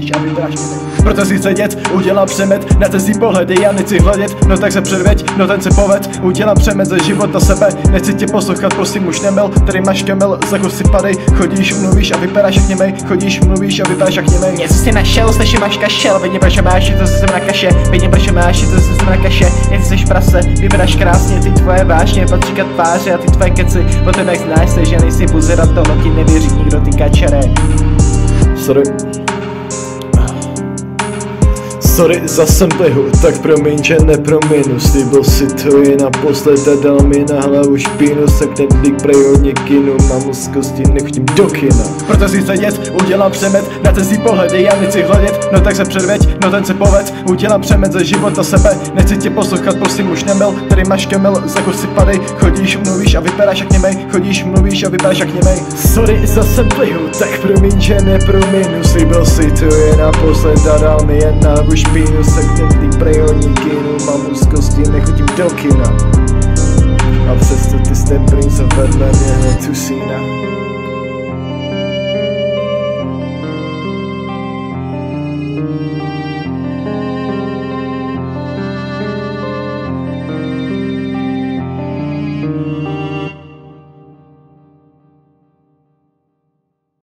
mluvíš a vypadáš němej. Proto si sedět, udělám přemet, na ten si pohledy, já nechci hledět, no tak se předveď, no ten se poved, udělám přemet za život na sebe, nechci tě poslouchat, prosím už nemel, tady máš kemel, za kusy padej, chodíš, mluvíš a vypadáš jak němej, chodíš, mluvíš a vypadáš jak němej. Něco si našel, stačí máš kašel, vidím proč máš, to se na kaše, vidím proč máš, to se na kaše, něco seš prase, vypadáš krásně, ty tvoje vážně, patří k tváře a ty tvoje keci, potom jak znáš se, že nejsi buzera, to no ti nevěří nikdo, ty kačere. Sorry za samplihu, tak promiň, že neprominu. Slíbil si to je naposled a dal mi na hlavu špínu. Sekne dík prej hodně kinu, mám úzkosti, nechodím do kina. Proto si sedět, udělám přemet, na ten si pohledy, já nechci hledět, no tak se předveď, no ten se poved, udělám přemet za život na sebe, nechci tě poslouchat, prosím už nemel, tady máš kemel, za kusy padej, chodíš, mluvíš a vypadáš jak němej, chodíš, mluvíš a vypadáš jak němej. Sorry za samplihu, tak promiň, že neprominu. Slíbil si to je naposled a dal mi jen na hlavu špínu, sekne dík prej hodně kinu, mám úzkosti, nechodím do kina. A přesto ty jste brýn, co vedle mě hned tu sína.